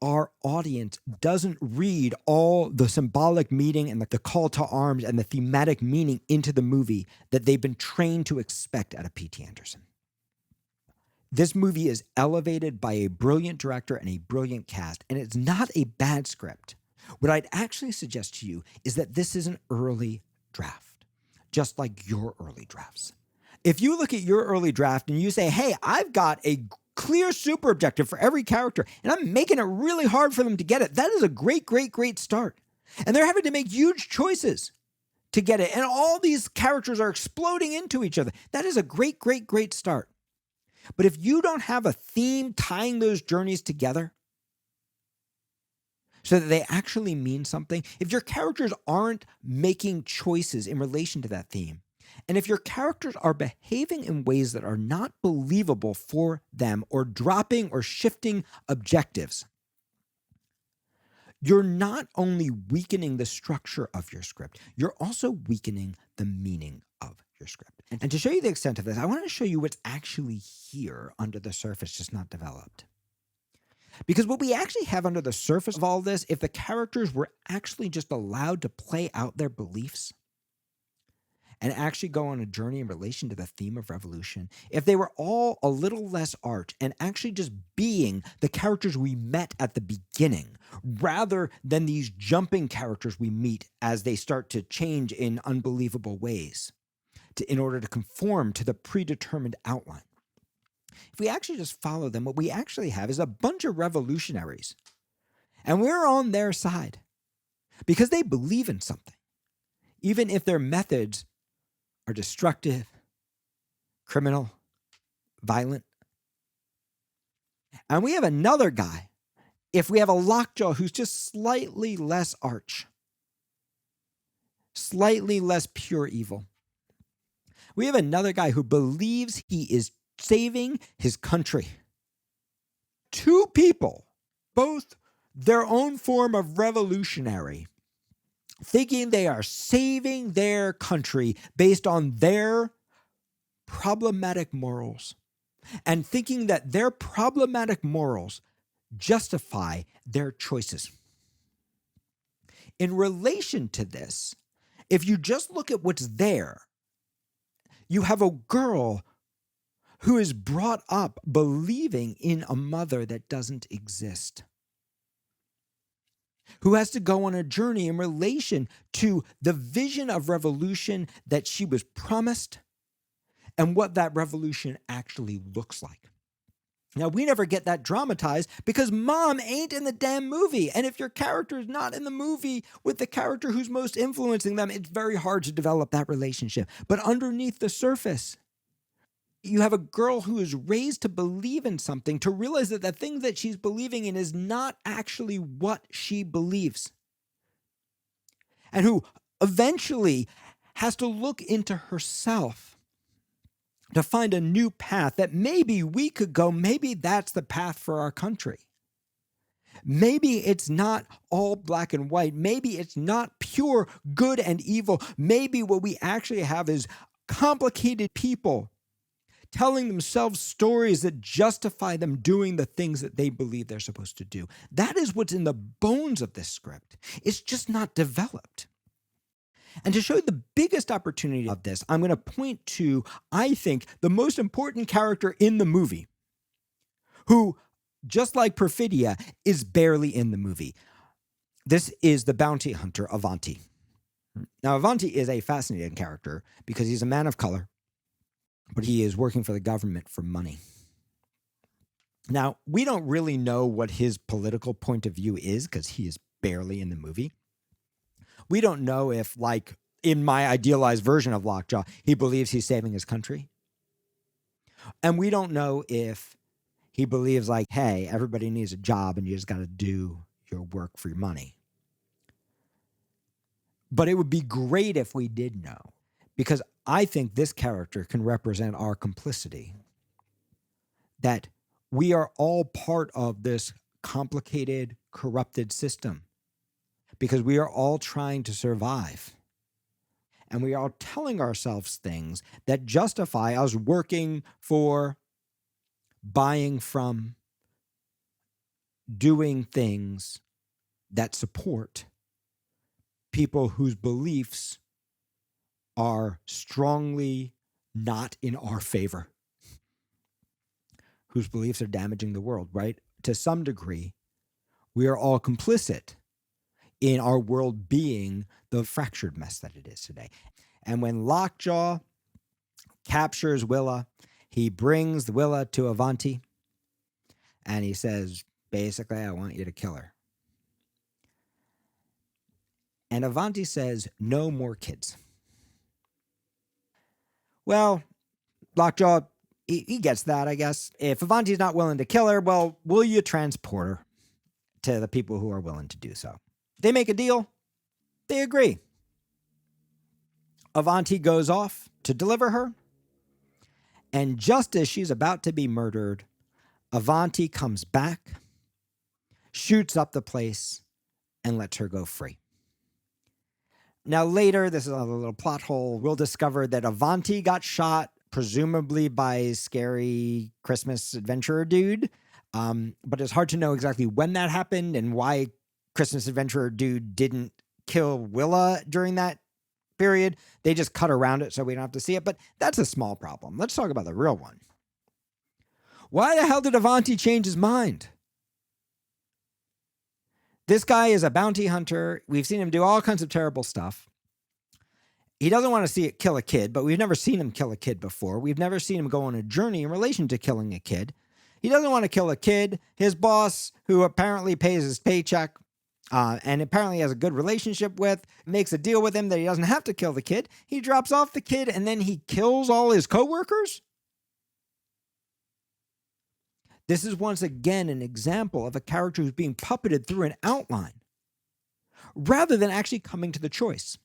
our audience doesn't read all the symbolic meaning and the call to arms and the thematic meaning into the movie that they've been trained to expect out of P.T. Anderson. This movie is elevated by a brilliant director and a brilliant cast, and it's not a bad script. What I'd actually suggest to you is that this is an early draft, just like your early drafts. If you look at your early draft and you say, hey, I've got a clear super objective for every character, and I'm making it really hard for them to get it, that is a great, great, great start. And they're having to make huge choices to get it, and all these characters are exploding into each other. That is a great, great, great start. But if you don't have a theme tying those journeys together so that they actually mean something, if your characters aren't making choices in relation to that theme, and if your characters are behaving in ways that are not believable for them or dropping or shifting objectives, you're not only weakening the structure of your script, you're also weakening the meaning of your script. And to show you the extent of this, I want to show you what's actually here under the surface, just not developed. Because what we actually have under the surface of all this, if the characters were actually just allowed to play out their beliefs and actually go on a journey in relation to the theme of revolution, if they were all a little less art and actually just being the characters we met at the beginning, rather than these jumping characters we meet as they start to change in unbelievable ways in order to conform to the predetermined outline. If we actually just follow them, what we actually have is a bunch of revolutionaries. And we're on their side. because they believe in something, even if their methods are destructive, criminal, violent. And we have another guy, if we have a Lockjaw who's just slightly less arch, slightly less pure evil. We have another guy who believes he is saving his country. Two people, both their own form of revolutionary, thinking they are saving their country based on their problematic morals, and thinking that their problematic morals justify their choices. In relation to this, if you just look at what's there, you have a girl who is brought up believing in a mother that doesn't exist, who has to go on a journey in relation to the vision of revolution that she was promised and what that revolution actually looks like. Now, we never get that dramatized because mom ain't in the damn movie. And if your character is not in the movie with the character who's most influencing them, it's very hard to develop that relationship. But underneath the surface, you have a girl who is raised to believe in something, to realize that the thing that she's believing in is not actually what she believes. And who eventually has to look into herself to find a new path that maybe we could go, maybe that's the path for our country. Maybe it's not all black and white. Maybe it's not pure good and evil. Maybe what we actually have is complicated people telling themselves stories that justify them doing the things that they believe they're supposed to do. That is what's in the bones of this script. It's just not developed. And to show you the biggest opportunity of this, I'm going to point to, I think, the most important character in the movie, who, just like Perfidia, is barely in the movie. This is the bounty hunter, Avanti. Now, Avanti is a fascinating character because he's a man of color, but he is working for the government for money. Now, we don't really know what his political point of view is because he is barely in the movie. We don't know if, like in my idealized version of Lockjaw, he believes he's saving his country. And we don't know if he believes like, hey, everybody needs a job and you just got to do your work for your money. But it would be great if we did know, because I think this character can represent our complicity, that we are all part of this complicated, corrupted system, because we are all trying to survive. And we are telling ourselves things that justify us working for, buying from, doing things that support people whose beliefs are strongly not in our favor, whose beliefs are damaging the world, right? To some degree, we are all complicit in our world being the fractured mess that it is today. And when Lockjaw captures Willa, he brings Willa to Avanti, and he says, basically, I want you to kill her. And Avanti says, no more kids. Well, Lockjaw, he gets that, I guess. If Avanti's not willing to kill her, well, will you transport her to the people who are willing to do so? They make a deal. They agree. Avanti goes off to deliver her. And just as she's about to be murdered, Avanti comes back, shoots up the place, and lets her go free. Now later, this is a little plot hole, we'll discover that Avanti got shot, presumably by scary Christmas adventurer dude. But it's hard to know exactly when that happened and why Christmas adventurer dude didn't kill Willa during that period. They just cut around it so we don't have to see it, but that's a small problem. Let's talk about the real one. Why the hell did Avanti change his mind? This guy is a bounty hunter. We've seen him do all kinds of terrible stuff. He doesn't want to see it kill a kid, but we've never seen him kill a kid before. We've never seen him go on a journey in relation to killing a kid. He doesn't want to kill a kid. His boss, who apparently pays his paycheck, and apparently has a good relationship with, makes a deal with him that he doesn't have to kill the kid. He drops off the kid and then he kills all his coworkers? This is once again an example of a character who's being puppeted through an outline rather than actually coming to the choice.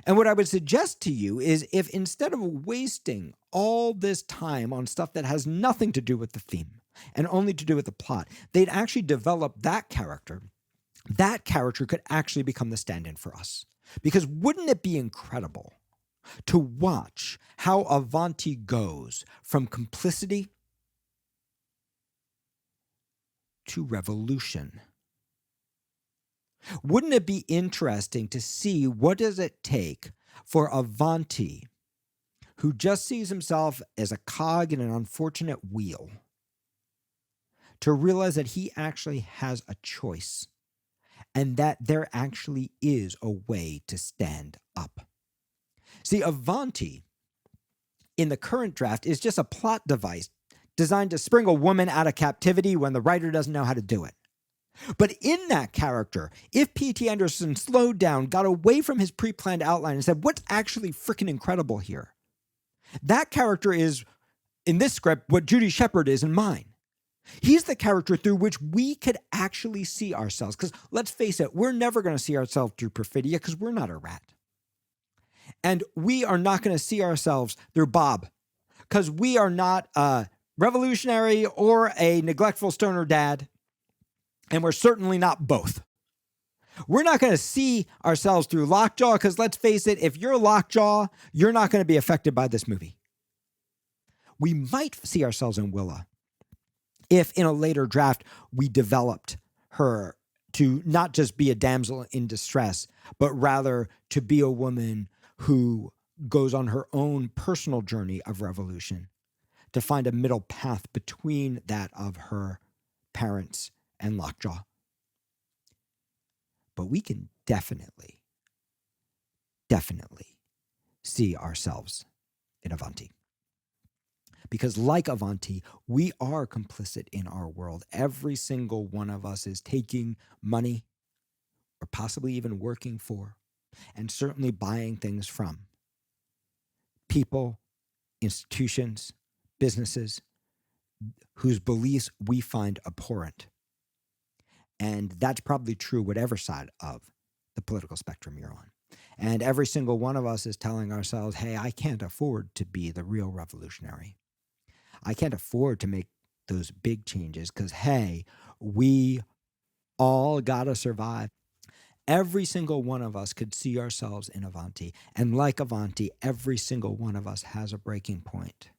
And what I would suggest to you is if instead of wasting all this time on stuff that has nothing to do with the theme and only to do with the plot, they'd actually develop that character could actually become the stand-in for us. Because wouldn't it be incredible to watch how Avanti goes from complicity to revolution? Wouldn't it be interesting to see what does it take for Avanti, who just sees himself as a cog in an unfortunate wheel, to realize that he actually has a choice and that there actually is a way to stand up. See, Avanti in the current draft is just a plot device designed to spring a woman out of captivity when the writer doesn't know how to do it. But in that character, if P.T. Anderson slowed down, got away from his pre-planned outline and said, what's actually freaking incredible here? That character is, in this script, what Judy Shepard is in mine. He's the character through which we could actually see ourselves. Because let's face it, we're never going to see ourselves through Perfidia because we're not a rat. And we are not going to see ourselves through Bob because we are not a revolutionary or a neglectful stoner dad. And we're certainly not both. We're not going to see ourselves through Lockjaw because let's face it, if you're Lockjaw, you're not going to be affected by this movie. We might see ourselves in Willa if in a later draft we developed her to not just be a damsel in distress, but rather to be a woman who goes on her own personal journey of revolution to find a middle path between that of her parents and Lockjaw. But we can definitely see ourselves in Avanti. Because like Avanti, we are complicit in our world. Every single one of us is taking money or possibly even working for and certainly buying things from people, institutions, businesses whose beliefs we find abhorrent. And that's probably true whatever side of the political spectrum you're on. And every single one of us is telling ourselves, hey, I can't afford to be the real revolutionary. I can't afford to make those big changes because, hey, we all got to survive. Every single one of us could see ourselves in Avanti. And like Avanti, every single one of us has a breaking point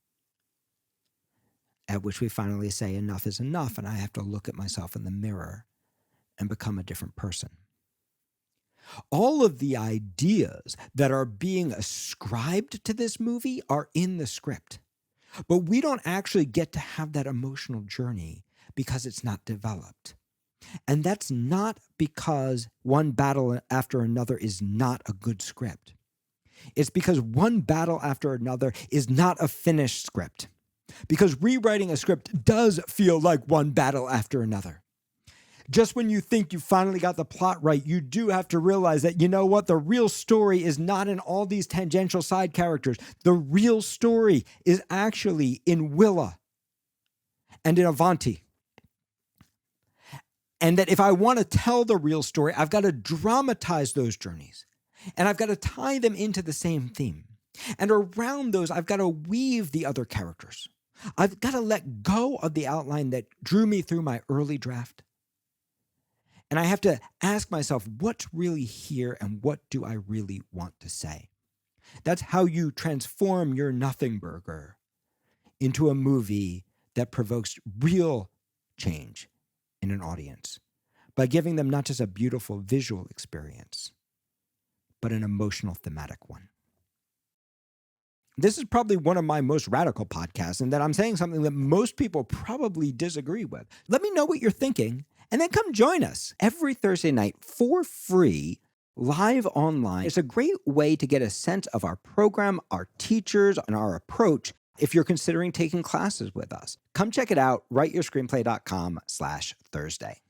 at which we finally say enough is enough and I have to look at myself in the mirror and become a different person. All of the ideas that are being ascribed to this movie are in the script, but we don't actually get to have that emotional journey because it's not developed. And that's not because one battle after another is not a good script. It's because one battle after another is not a finished script. Because rewriting a script does feel like one battle after another. Just when you think you finally got the plot right, you do have to realize that, you know what, the real story is not in all these tangential side characters. The real story is actually in Willa and in Avanti. And that if I want to tell the real story, I've got to dramatize those journeys. And I've got to tie them into the same theme. And around those, I've got to weave the other characters. I've got to let go of the outline that drew me through my early draft. And I have to ask myself, what's really here and what do I really want to say? That's how you transform your nothing burger into a movie that provokes real change in an audience by giving them not just a beautiful visual experience, but an emotional thematic one. This is probably one of my most radical podcasts, and that I'm saying something that most people probably disagree with. Let me know what you're thinking, and then come join us every Thursday night for free, live online. It's a great way to get a sense of our program, our teachers, and our approach if you're considering taking classes with us. Come check it out, writeyourscreenplay.com/Thursday.